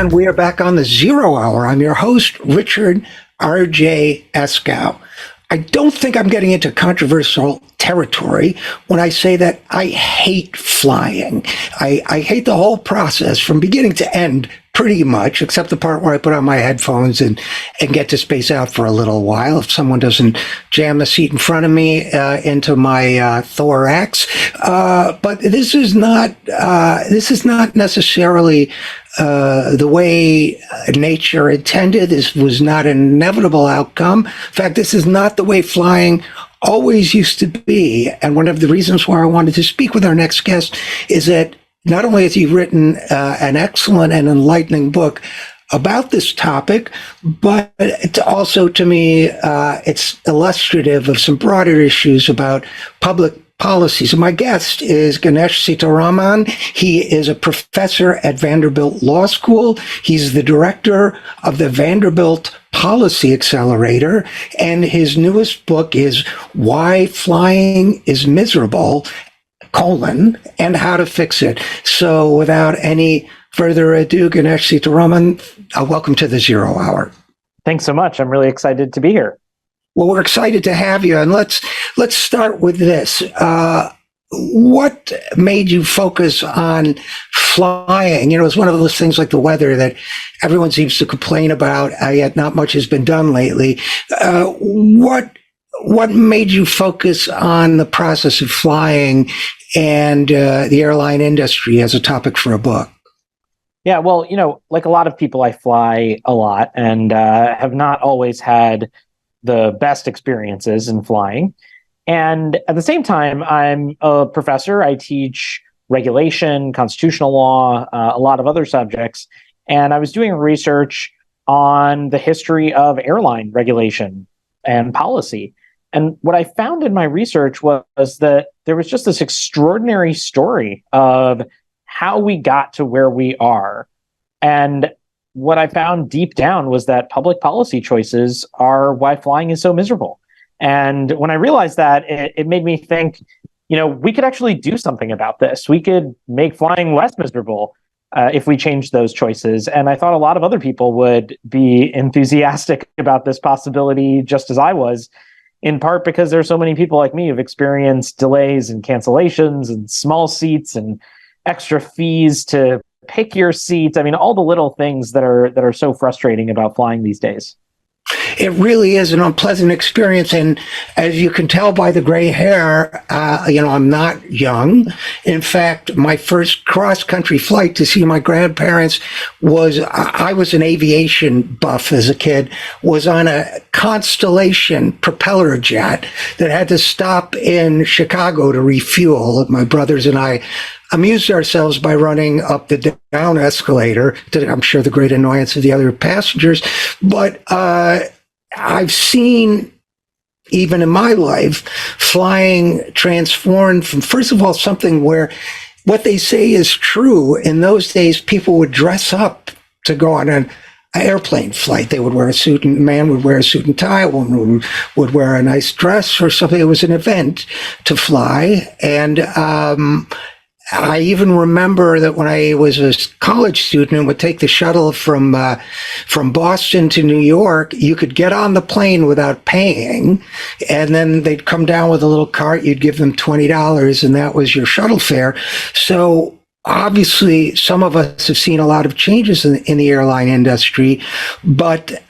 And we are back on the Zero Hour. I'm your host, Richard RJ Eskow. I don't think I'm getting into controversial territory when I say that I hate flying. I hate the whole process from beginning to end, pretty much, except the part where I put on my headphones and get to space out for a little while if someone doesn't jam a seat in front of me into my thorax. But this is not necessarily the way nature intended. This was not an inevitable outcome. In fact, this is not the way flying always used to be. And one of the reasons why I wanted to speak with our next guest is that not only has he written an excellent and enlightening book about this topic, but it's also, to me, it's illustrative of some broader issues about public policy. So my guest is Ganesh Sitaraman. He is a professor at Vanderbilt Law School. He's the director of the Vanderbilt Policy Accelerator, and his newest book is Why Flying is Miserable, and How to Fix It. So without any further ado, Ganesh Sitaraman, welcome to the Zero Hour. Thanks so much. I'm really excited to be here. Well, we're excited to have you, and let's start with this. What made you focus on flying? It's one of those things like the weather that everyone seems to complain about, yet not much has been done lately. What made you focus on the process of flying and the airline industry as a topic for a book? Yeah, well, like a lot of people, I fly a lot and have not always had the best experiences in flying. And at the same time, I'm a professor. I teach regulation, constitutional law, a lot of other subjects. And I was doing research on the history of airline regulation and policy. And what I found in my research was that there was just this extraordinary story of how we got to where we are. And what I found deep down was that public policy choices are why flying is so miserable. And when I realized that, it made me think, we could actually do something about this. We could make flying less miserable if we changed those choices. And I thought a lot of other people would be enthusiastic about this possibility, just as I was, in part because there are so many people like me who've experienced delays and cancellations and small seats and extra fees to pick your seats. I mean, all the little things that are so frustrating about flying these days. It really is an unpleasant experience. And as you can tell by the gray hair, I'm not young. In fact, my first cross-country flight to see my grandparents I was an aviation buff as a kid, was on a Constellation propeller jet that had to stop in Chicago to refuel. My brothers and I amused ourselves by running up the down escalator, to, I'm sure, the great annoyance of the other passengers. But I've seen, even in my life, flying transformed from, first of all, something where what they say is true. In those days, people would dress up to go on an airplane flight. They would wear a suit, and a man would wear a suit and tie, a woman would wear a nice dress or something. It was an event to fly. And I even remember that when I was a college student and would take the shuttle from Boston to New York, you could get on the plane without paying, and then they'd come down with a little cart. You'd give them $20, and that was your shuttle fare. So obviously, some of us have seen a lot of changes in the airline industry, but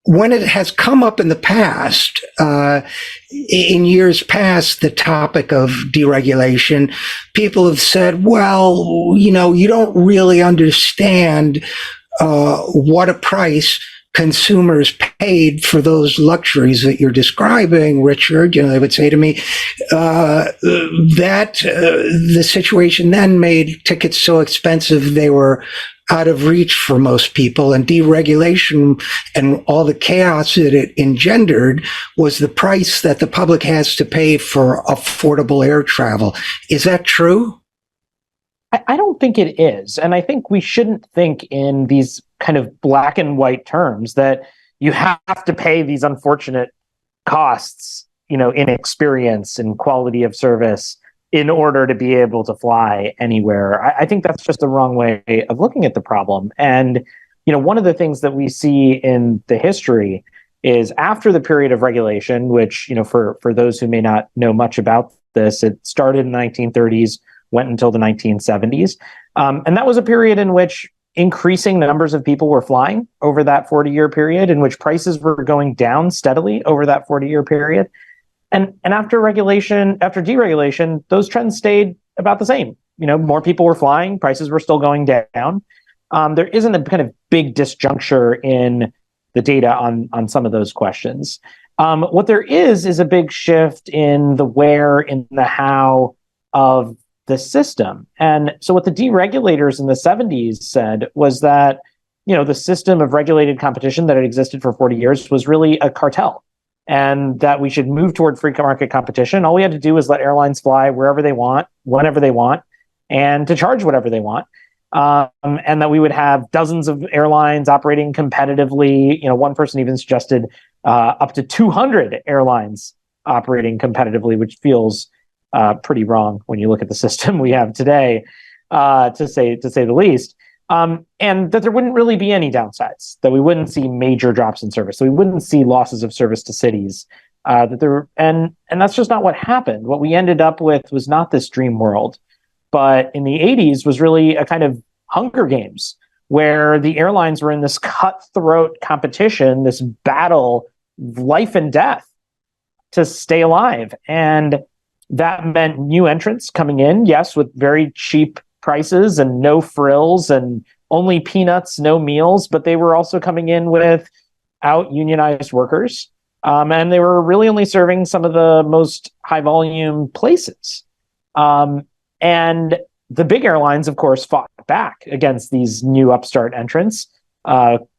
when it has come up in the past, in years past, the topic of deregulation, people have said, well, you don't really understand what a price consumers paid for those luxuries that you're describing, Richard. They would say to me that the situation then made tickets so expensive they were out of reach for most people, and deregulation and all the chaos that it engendered was the price that the public has to pay for affordable air travel. Is that true? I don't think it is. And I think we shouldn't think in these kind of black and white terms that you have to pay these unfortunate costs, in experience and quality of service in order to be able to fly anywhere. I think that's just the wrong way of looking at the problem. And, one of the things that we see in the history is after the period of regulation, which, for those who may not know much about this, it started in the 1930s, went until the 1970s. And that was a period in which increasing numbers of people were flying over that 40-year period, in which prices were going down steadily over that 40-year period. And after deregulation, those trends stayed about the same. More people were flying, prices were still going down. There isn't a kind of big disjuncture in the data on some of those questions. What there is a big shift in the where, in the how of the system. And so what the deregulators in the 70s said was that, the system of regulated competition that had existed for 40 years was really a cartel, and that we should move toward free market competition. All we had to do was let airlines fly wherever they want, whenever they want, and to charge whatever they want. And that we would have dozens of airlines operating competitively. One person even suggested up to 200 airlines operating competitively, which feels pretty wrong when you look at the system we have today, to say the least. And that there wouldn't really be any downsides, that we wouldn't see major drops in service, so we wouldn't see losses of service to cities. And that's just not what happened. What we ended up with was not this dream world, but in the 80s was really a kind of Hunger Games, where the airlines were in this cutthroat competition, this battle, life and death, to stay alive. And that meant new entrants coming in, yes, with very cheap prices and no frills and only peanuts, no meals, but they were also coming in with out-unionized workers. And they were really only serving some of the most high-volume places. And the big airlines, of course, fought back against these new upstart entrants.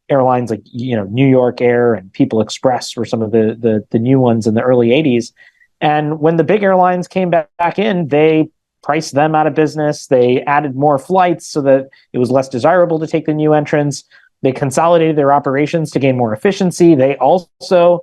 Airlines like New York Air and People Express were some of the new ones in the early 80s. And when the big airlines came back in, they priced them out of business. They added more flights so that it was less desirable to take the new entrants. They consolidated their operations to gain more efficiency. They also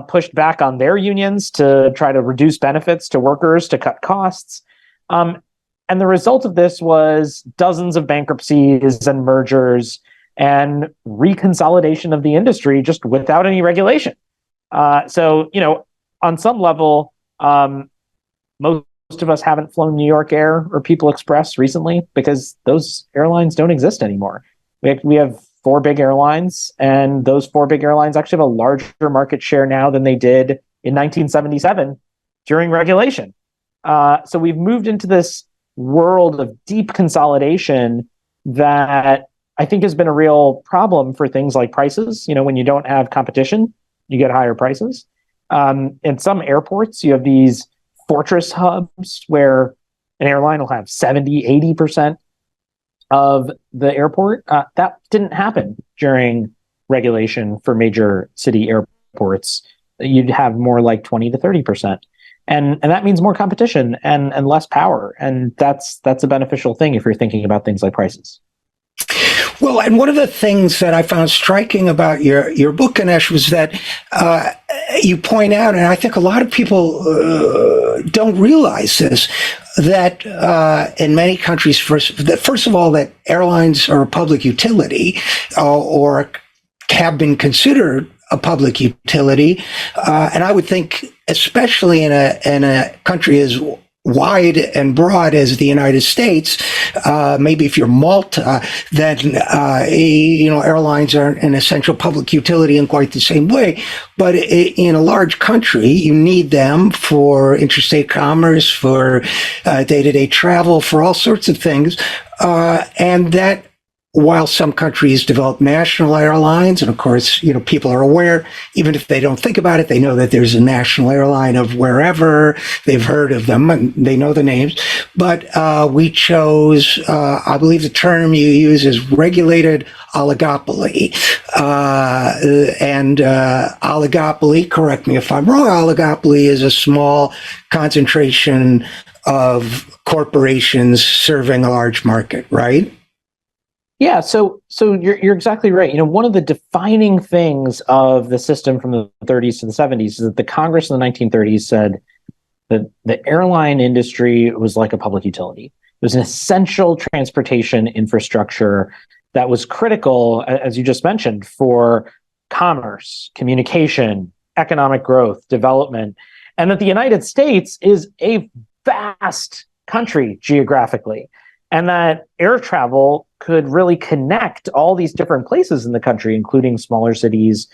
pushed back on their unions to try to reduce benefits to workers, to cut costs. And the result of this was dozens of bankruptcies and mergers and reconsolidation of the industry just without any regulation. So, on some level, most of us haven't flown New York Air or People Express recently because those airlines don't exist anymore. We have 4 big airlines, and those 4 big airlines actually have a larger market share now than they did in 1977 during regulation. So we've moved into this world of deep consolidation that I think has been a real problem for things like prices. When you don't have competition, you get higher prices. In some airports, you have these fortress hubs where an airline will have 70, 80% of the airport. That didn't happen during regulation for major city airports. You'd have more like 20 to 30%. And that means more competition and less power. And that's a beneficial thing if you're thinking about things like prices. Well, and one of the things that I found striking about your book, Ganesh, was that you point out, and I think a lot of people don't realize this, that in many countries, first of all, that airlines are a public utility or have been considered a public utility, and I would think, especially in a country as wide and broad as the United States, maybe if you're Malta, then airlines aren't an essential public utility in quite the same way. But in a large country, you need them for interstate commerce, for day-to-day travel, for all sorts of things, and that. While some countries develop national airlines, and of course, people are aware, even if they don't think about it, they know that there's a national airline of wherever, they've heard of them, and they know the names. But we chose, I believe the term you use is regulated oligopoly. And oligopoly, correct me if I'm wrong, oligopoly is a small concentration of corporations serving a large market, right? Yeah, so you're exactly right. One of the defining things of the system from the 30s to the 70s is that the Congress in the 1930s said, the airline industry was like a public utility. It was an essential transportation infrastructure that was critical, as you just mentioned, for commerce, communication, economic growth, development, and that the United States is a vast country geographically, and that air travel could really connect all these different places in the country, including smaller cities,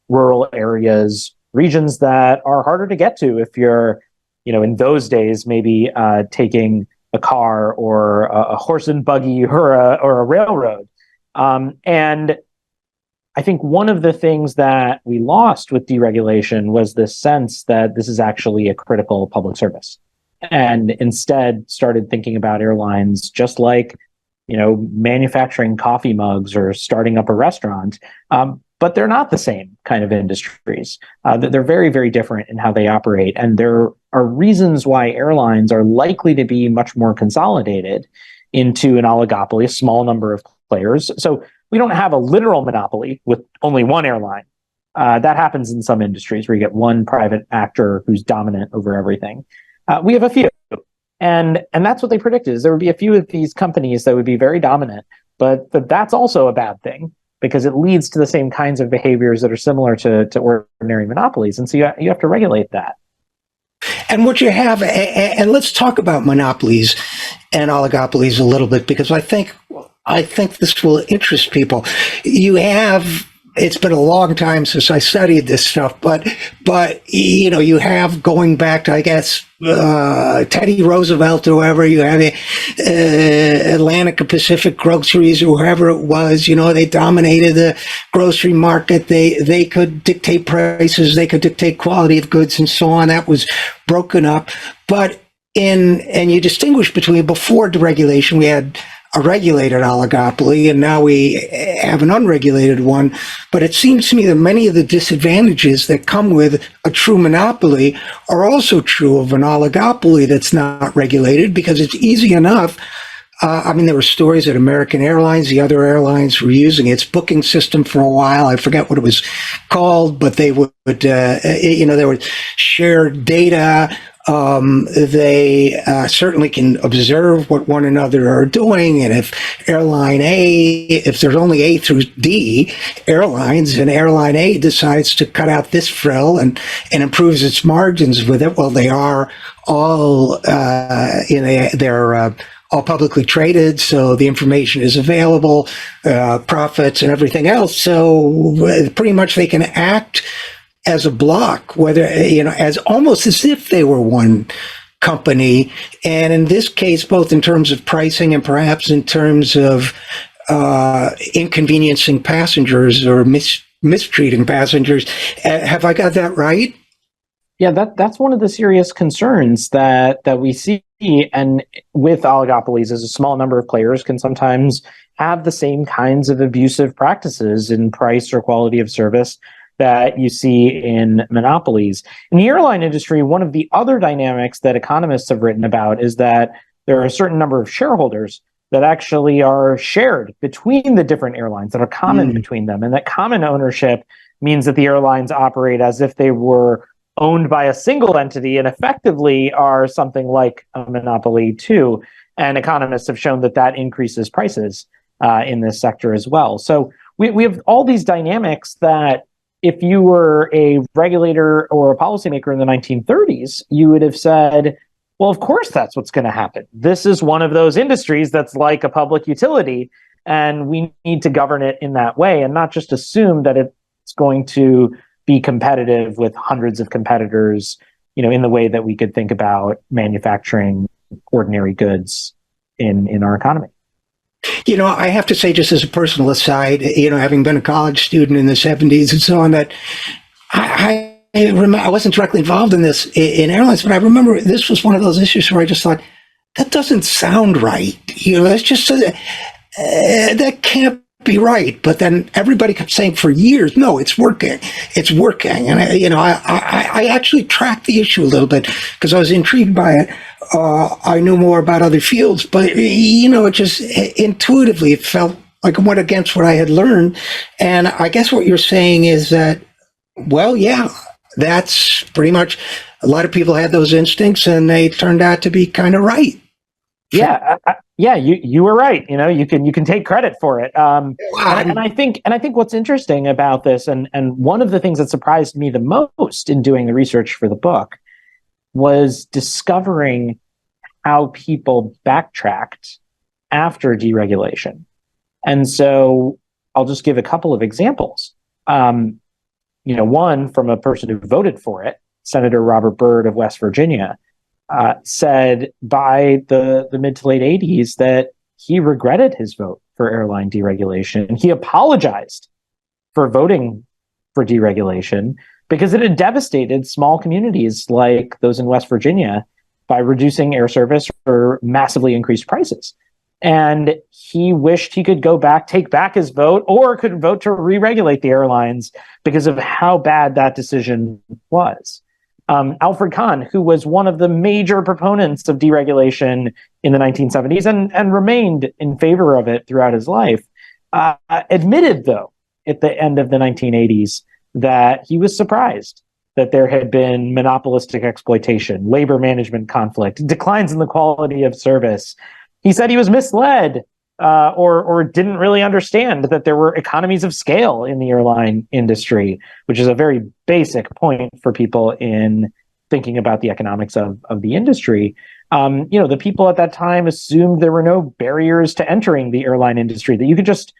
rural areas, regions that are harder to get to if you're, in those days, maybe taking a car or a horse and buggy or a railroad. And I think one of the things that we lost with deregulation was this sense that this is actually a critical public service, and instead started thinking about airlines just like, manufacturing coffee mugs or starting up a restaurant. But they're not the same kind of industries. They're very, very different in how they operate. And there are reasons why airlines are likely to be much more consolidated into an oligopoly, a small number of players. So we don't have a literal monopoly with only one airline. That happens in some industries where you get one private actor who's dominant over everything. We have a few. And that's what they predicted, is there would be a few of these companies that would be very dominant. But that's also a bad thing, because it leads to the same kinds of behaviors that are similar to ordinary monopolies. And so you have to regulate that. And what you have, and let's talk about monopolies and oligopolies a little bit, because I think this will interest people. It's been a long time since I studied this stuff, but you have, going back to, I guess, Teddy Roosevelt or whoever, you have Atlantic and Pacific Groceries or whoever it was, they dominated the grocery market. They could dictate prices, they could dictate quality of goods and so on. That was broken up. But and you distinguish between, before deregulation, we had a regulated oligopoly, and now we have an unregulated one. But it seems to me that many of the disadvantages that come with a true monopoly are also true of an oligopoly that's not regulated, because it's easy enough. There were stories that American Airlines, the other airlines, were using its booking system for a while. I forget what it was called, but they would, there was shared data. They certainly can observe what one another are doing. And if if there's only A through D airlines, and airline A decides to cut out this frill and improves its margins with it, well, they are all, they're all publicly traded, so the information is available, profits and everything else. So pretty much they can act as a block, whether, as almost as if they were one company. And in this case, both in terms of pricing and perhaps in terms of inconveniencing passengers or mistreating passengers. Have I got that right? Yeah, that's one of the serious concerns that we see. And with oligopolies, as a small number of players can sometimes have the same kinds of abusive practices in price or quality of service that you see in monopolies. In the airline industry, one of the other dynamics that economists have written about is that there are a certain number of shareholders that actually are shared between the different airlines, that are common between them. And that common ownership means that the airlines operate as if they were owned by a single entity, and effectively are something like a monopoly too. And economists have shown that increases prices in this sector as well. So we have all these dynamics that, if you were a regulator or a policymaker in the 1930s, you would have said, well, of course, that's what's going to happen. This is one of those industries that's like a public utility, and we need to govern it in that way, and not just assume that it's going to be competitive with hundreds of competitors, in the way that we could think about manufacturing ordinary goods in our economy. I have to say, just as a personal aside, having been a college student in the 70s and so on, that I remember, I wasn't directly involved in this in airlines, but I remember this was one of those issues where I just thought, that doesn't sound right. That's just, that can't be right. But then everybody kept saying for years, no, it's working. It's working. And I actually tracked the issue a little bit because I was intrigued by it. I knew more about other fields, but it just intuitively, it felt like it went against what I had learned. And I guess what you're saying is that, well, yeah, that's pretty much, a lot of people had those instincts and they turned out to be kind of right. Yeah, you were right. You can take credit for it. And I think what's interesting about this, and one of the things that surprised me the most in doing the research for the book, was discovering how people backtracked after deregulation. And so I'll just give a couple of examples. One from a person who voted for it, Senator Robert Byrd of West Virginia, said by the mid to late 80s that he regretted his vote for airline deregulation. He apologized for voting for deregulation because it had devastated small communities like those in West Virginia by reducing air service or massively increased prices. And he wished he could take back his vote, or could vote to re-regulate the airlines because of how bad that decision was. Alfred Kahn, who was one of the major proponents of deregulation in the 1970s and remained in favor of it throughout his life, admitted, though, at the end of the 1980s, that he was surprised that there had been monopolistic exploitation, labor management conflict, declines in the quality of service. He said he was misled or didn't really understand that there were economies of scale in the airline industry, which is a very basic point for people in thinking about the economics of the industry. The people at that time assumed there were no barriers to entering the airline industry, that you could just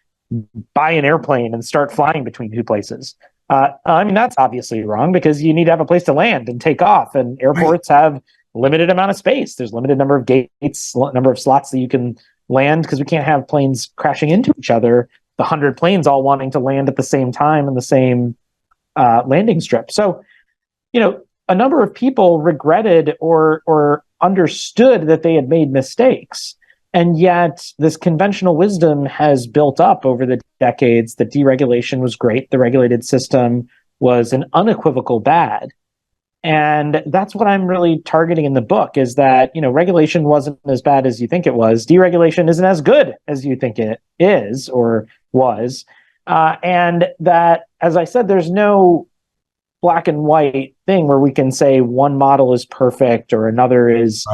buy an airplane and start flying between two places. That's obviously wrong, because you need to have a place to land and take off, and airports have limited amount of space. There's limited number of gates, number of slots that you can land, because we can't have planes crashing into each other, the 100 planes all wanting to land at the same time in the same landing strip. So, a number of people regretted or understood that they had made mistakes. And yet this conventional wisdom has built up over the decades that deregulation was great. The regulated system was an unequivocal bad. And that's what I'm really targeting in the book, is that, regulation wasn't as bad as you think it was. Deregulation isn't as good as you think it is or was. And that, as I said, there's no black and white thing where we can say one model is perfect or another is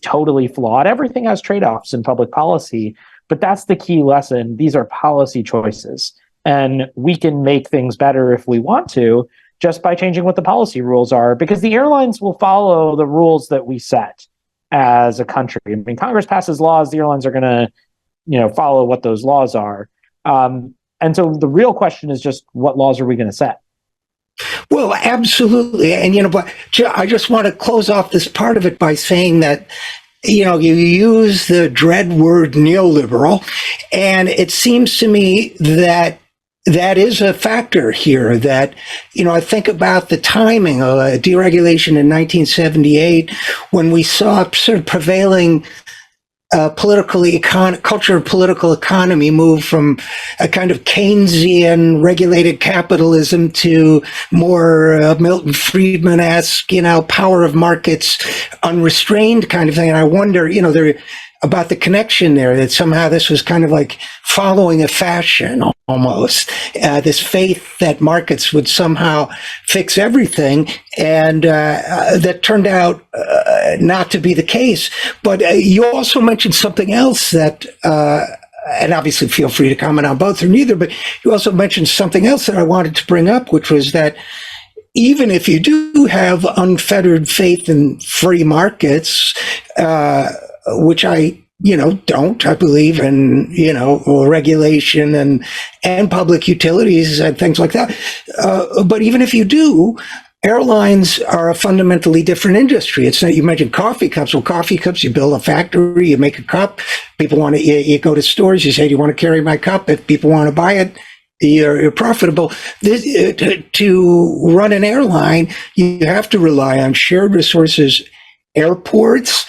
totally flawed. Everything has trade-offs in public policy, but that's the key lesson. These are policy choices, and we can make things better if we want to, just by changing what the policy rules are, because the airlines will follow the rules that we set as a country. Congress passes laws, the airlines are going to, follow what those laws are. And so the real question is just, what laws are we going to set? Well, absolutely. And, but I just want to close off this part of it by saying that, you use the dread word neoliberal, and it seems to me that is a factor here. That, I think about the timing of deregulation in 1978, when we saw sort of prevailing culture of political economy move from a kind of Keynesian regulated capitalism to more Milton Friedman-esque, power of markets, unrestrained kind of thing. And I wonder, about the connection there, that somehow this was kind of like following a fashion almost, this faith that markets would somehow fix everything, and that turned out not to be the case. But you also mentioned something else that, and obviously feel free to comment on both or neither, but you also mentioned something else that I wanted to bring up, which was that even if you do have unfettered faith in free markets, which I, don't. I believe in, regulation and public utilities and things like that. But even if you do, airlines are a fundamentally different industry. It's not, you mentioned coffee cups. Well, coffee cups, you build a factory, you make a cup. People want to, you go to stores, you say, do you want to carry my cup? If people want to buy it, you're profitable. To run an airline, you have to rely on shared resources, airports,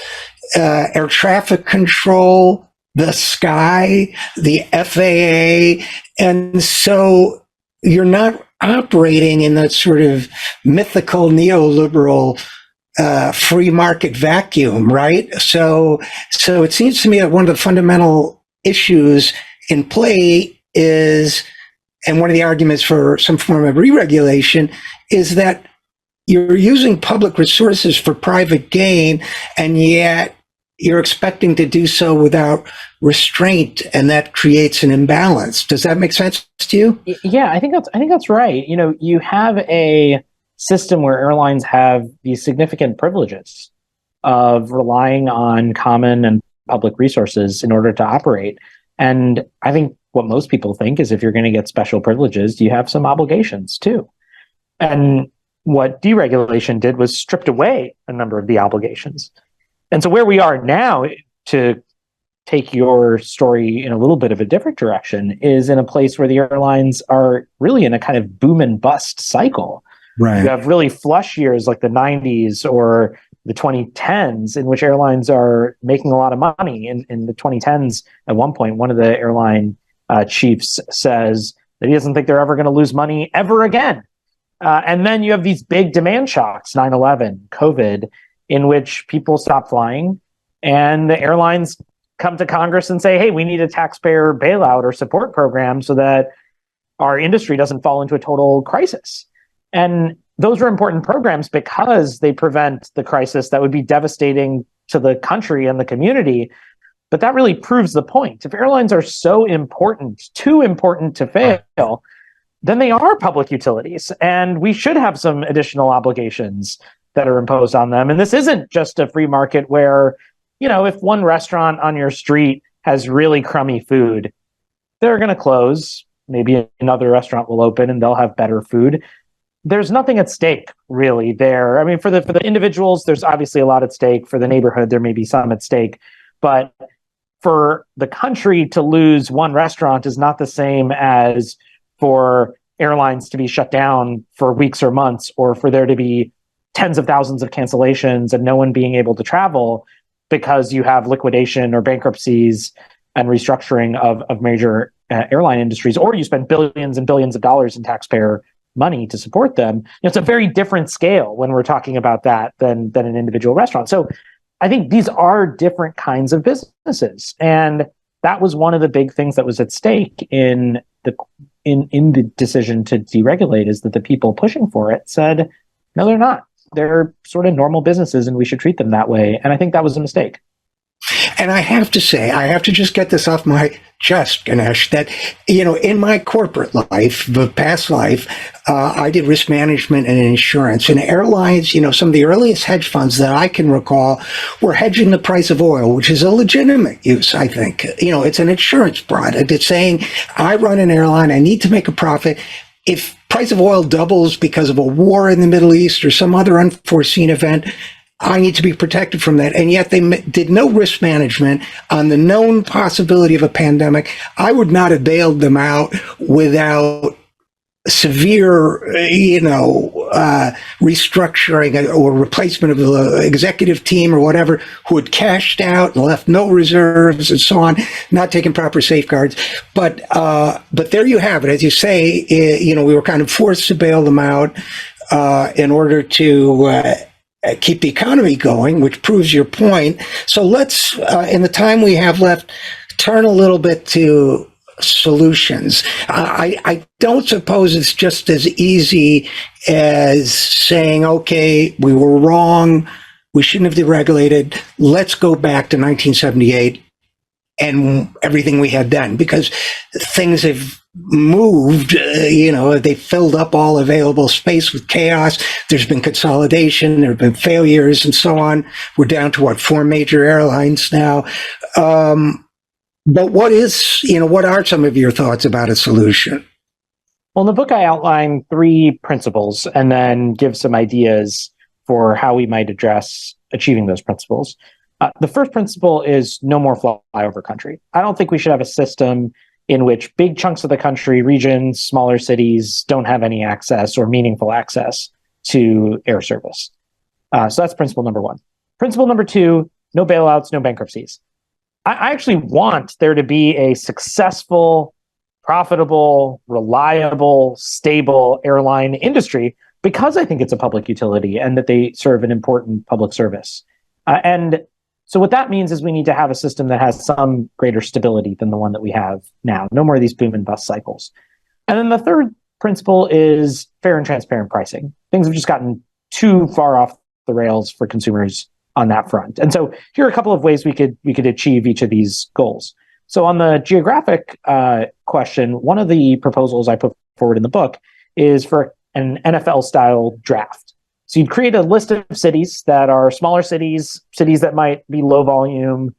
air traffic control, the sky, the FAA. And so you're not operating in that sort of mythical neoliberal free market vacuum, right? So it seems to me that one of the fundamental issues in play is, and one of the arguments for some form of re-regulation, is that you're using public resources for private gain, and yet you're expecting to do so without restraint, and that creates an imbalance. Does that make sense to you? Yeah, I think that's right. You have a system where airlines have these significant privileges of relying on common and public resources in order to operate. And I think what most people think is if you're going to get special privileges, you have some obligations too. And what deregulation did was stripped away a number of the obligations. And so where we are now, to take your story in a little bit of a different direction, is in a place where the airlines are really in a kind of boom and bust cycle. Right. You have really flush years like the 90s or the 2010s, in which airlines are making a lot of money. In the 2010s, at one point, one of the airline chiefs says that he doesn't think they're ever going to lose money ever again. And then you have these big demand shocks, 9/11, COVID, in which people stop flying, and the airlines come to Congress and say, hey, we need a taxpayer bailout or support program so that our industry doesn't fall into a total crisis. And those are important programs because they prevent the crisis that would be devastating to the country and the community. But that really proves the point. If airlines are so important, too important to fail, then they are public utilities, and we should have some additional obligations that are imposed on them. And this isn't just a free market where, if one restaurant on your street has really crummy food, they're going to close. Maybe another restaurant will open and they'll have better food. There's nothing at stake really there. I mean, for the individuals, there's obviously a lot at stake. For the neighborhood, there may be some at stake. But for the country to lose one restaurant is not the same as for airlines to be shut down for weeks or months, or for there to be tens of thousands of cancellations and no one being able to travel because you have liquidation or bankruptcies and restructuring of major airline industries, or you spend billions and billions of dollars in taxpayer money to support them. It's a very different scale when we're talking about that than an individual restaurant. So I think these are different kinds of businesses. And that was one of the big things that was at stake in the decision to deregulate, is that the people pushing for it said, no, they're not. They're sort of normal businesses and we should treat them that way. And I think that was a mistake. And I have to say, I have to just get this off my chest, Ganesh, that, in my corporate life, the past life, I did risk management and insurance. And airlines, some of the earliest hedge funds that I can recall were hedging the price of oil, which is a legitimate use, I think. It's an insurance product. It's saying, I run an airline, I need to make a profit. If price of oil doubles because of a war in the Middle East or some other unforeseen event, I need to be protected from that. And yet they did no risk management on the known possibility of a pandemic. I would not have bailed them out without severe, restructuring or replacement of the executive team or whatever, who had cashed out and left no reserves and so on, not taking proper safeguards. But there you have it. As you say, we were kind of forced to bail them out in order to keep the economy going, which proves your point. So let's, in the time we have left, turn a little bit to solutions. I don't suppose it's just as easy as saying, okay, we were wrong, we shouldn't have deregulated, let's go back to 1978 and everything we had done, because things have moved, they filled up all available space with chaos. There's been consolidation, there have been failures and so on. We're down to 4 major airlines now. But what are some of your thoughts about a solution? Well, in the book, I outline 3 principles and then give some ideas for how we might address achieving those principles. The first principle is no more flyover country. I don't think we should have a system in which big chunks of the country, regions, smaller cities don't have any access or meaningful access to air service. So that's principle number 1. Principle number 2, no bailouts, no bankruptcies. I actually want there to be a successful, profitable, reliable, stable airline industry, because I think it's a public utility and that they serve an important public service. And so what that means is we need to have a system that has some greater stability than the one that we have now. No more of these boom and bust cycles. And then the third principle is fair and transparent pricing. Things have just gotten too far off the rails for consumers on that front. And so here are a couple of ways we could achieve each of these goals. So on the geographic question, one of the proposals I put forward in the book is for an NFL-style draft. So you'd create a list of cities that are smaller cities, cities that might be low volume,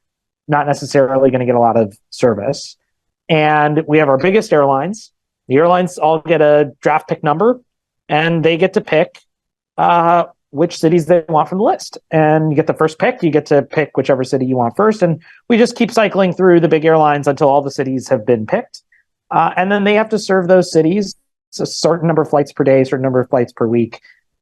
not necessarily going to get a lot of service. And we have our biggest airlines. The airlines all get a draft pick number, and they get to pick which cities they want from the list. And you get the first pick, you get to pick whichever city you want first. And we just keep cycling through the big airlines until all the cities have been picked. And then they have to serve those cities a certain number of flights per day, a certain number of flights per week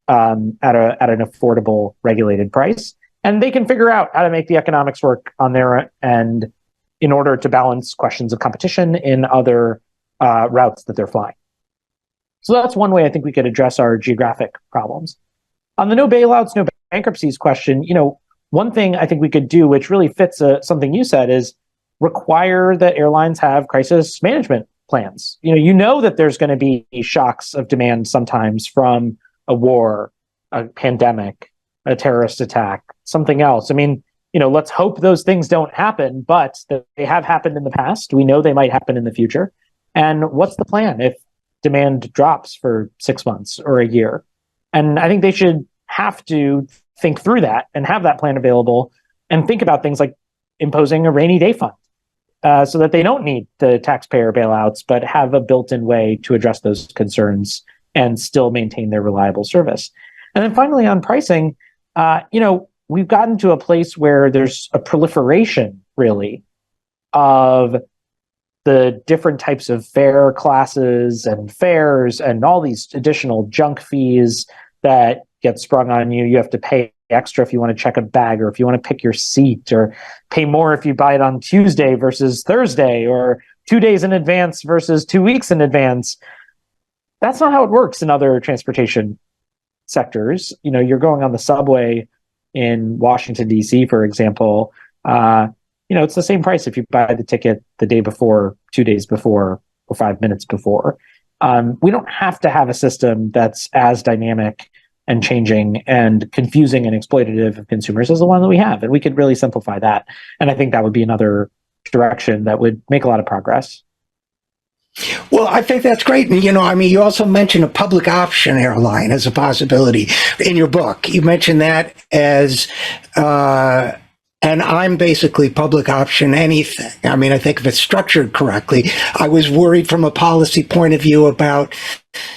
at an affordable, regulated price. And they can figure out how to make the economics work on their end in order to balance questions of competition in other routes that they're flying. So that's one way I think we could address our geographic problems. On the no bailouts, no bankruptcies question, one thing I think we could do, which really fits something you said, is require that airlines have crisis management plans. You know that there's going to be shocks of demand sometimes from a war, a pandemic, a terrorist attack, something else. I mean, let's hope those things don't happen, but they have happened in the past. We know they might happen in the future. And what's the plan if demand drops for 6 months or a year? And I think they should have to think through that and have that plan available and think about things like imposing a rainy day fund so that they don't need the taxpayer bailouts, but have a built-in way to address those concerns and still maintain their reliable service. And then finally on pricing, we've gotten to a place where there's a proliferation, really, of the different types of fare classes and fares and all these additional junk fees that get sprung on you. You have to pay extra if you want to check a bag, or if you want to pick your seat, or pay more if you buy it on Tuesday versus Thursday, or 2 days in advance versus 2 weeks in advance. That's not how it works in other transportation sectors. You're going on the subway in Washington, D.C., for example. It's the same price if you buy the ticket the day before, 2 days before, or 5 minutes before. We don't have to have a system that's as dynamic and changing and confusing and exploitative of consumers as the one that we have. And we could really simplify that. And I think that would be another direction that would make a lot of progress. Well, I think that's great. And, you also mentioned a public option airline as a possibility in your book. You mentioned that as, and I'm basically public option anything. I think if it's structured correctly. I was worried from a policy point of view about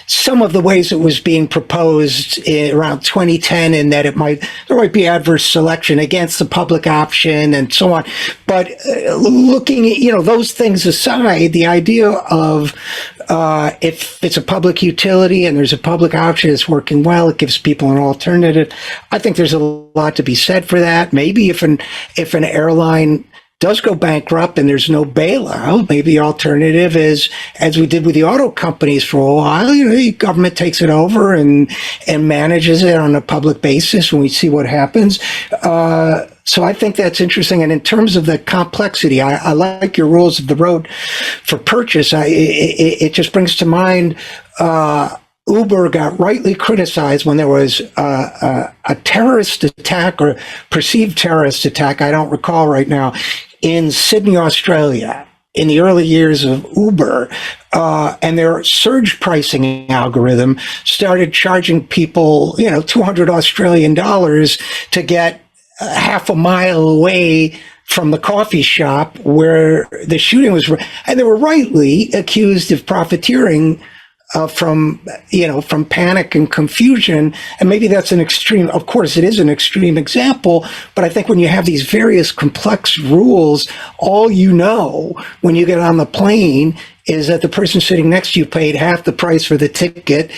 some of the ways it was being proposed around 2010, and that there might be adverse selection against the public option and so on. But looking at, those things aside, the idea of if it's a public utility and there's a public option that's working well, it gives people an alternative. I think there's a lot to be said for that. Maybe if an airline does go bankrupt and there's no bailout, maybe the alternative is, as we did with the auto companies for a while, the government takes it over and manages it on a public basis, and we see what happens. So I think that's interesting. And in terms of the complexity, I like your rules of the road for purchase. It just brings to mind, Uber got rightly criticized when there was a terrorist attack, or perceived terrorist attack, I don't recall right now, in Sydney, Australia, in the early years of Uber, and their surge pricing algorithm started charging people, 200 Australian dollars to get half a mile away from the coffee shop where the shooting was, and they were rightly accused of profiteering from panic and confusion. And maybe that's an extreme, of course it is an extreme example, but I think when you have these various complex rules, all when you get on the plane is that the person sitting next to you paid half the price for the ticket,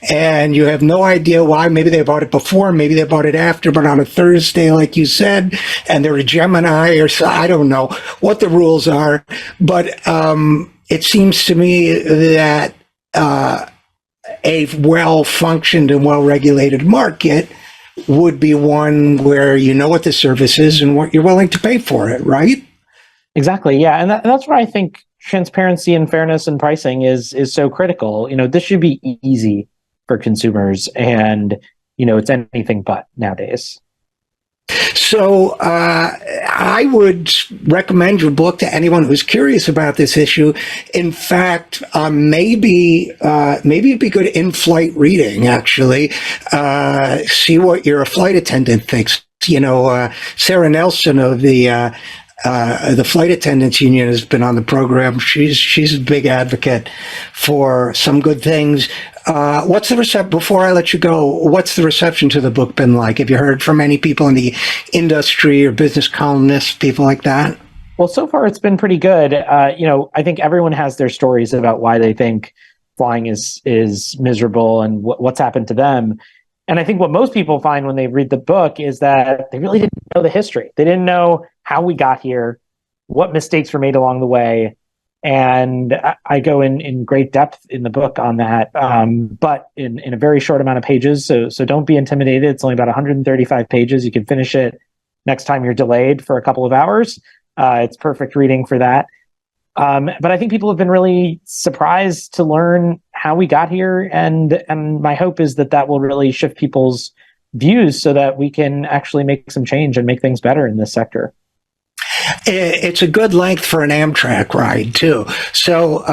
and you have no idea why. Maybe they bought it before, maybe they bought it after, but on a Thursday, like you said, and they're a Gemini, or so, I don't know what the rules are, but it seems to me that a well-functioned and well-regulated market would be one where you know what the service is and what you're willing to pay for it, right? Exactly, yeah. And that's where I think transparency and fairness in pricing is so critical. This should be easy for consumers. And, it's anything but nowadays. So I would recommend your book to anyone who's curious about this issue. In fact, maybe it'd be good in-flight reading, actually. See what your flight attendant thinks. Sarah Nelson of the Flight Attendants Union has been on the program. She's a big advocate for some good things. What's the reception? Before I let you go, what's the reception to the book been like? Have you heard from any people in the industry or business columnists, people like that? Well, so far it's been pretty good. I think everyone has their stories about why they think flying is miserable and what's happened to them. And I think what most people find when they read the book is that they really didn't know the history. They didn't know how we got here, what mistakes were made along the way. And I go in great depth in the book on that, but in a very short amount of pages. So don't be intimidated. It's only about 135 pages. You can finish it next time you're delayed for a couple of hours. It's perfect reading for that. But I think people have been really surprised to learn how we got here. And my hope is that will really shift people's views so that we can actually make some change and make things better in this sector. It's a good length for an Amtrak ride, too. So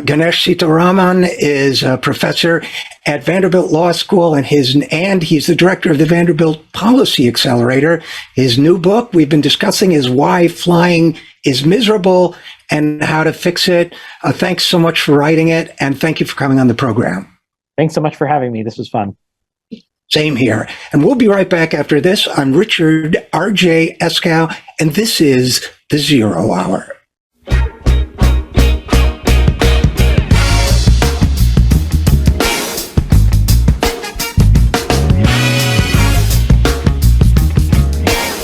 Ganesh Sitaraman is a professor at Vanderbilt Law School, and he's the director of the Vanderbilt Policy Accelerator. His new book we've been discussing is Why Flying is Miserable and How to Fix It. Thanks so much for writing it, and thank you for coming on the program. Thanks so much for having me. This was fun. Same here. And we'll be right back after this. I'm Richard RJ Eskow, and this is The Zero Hour.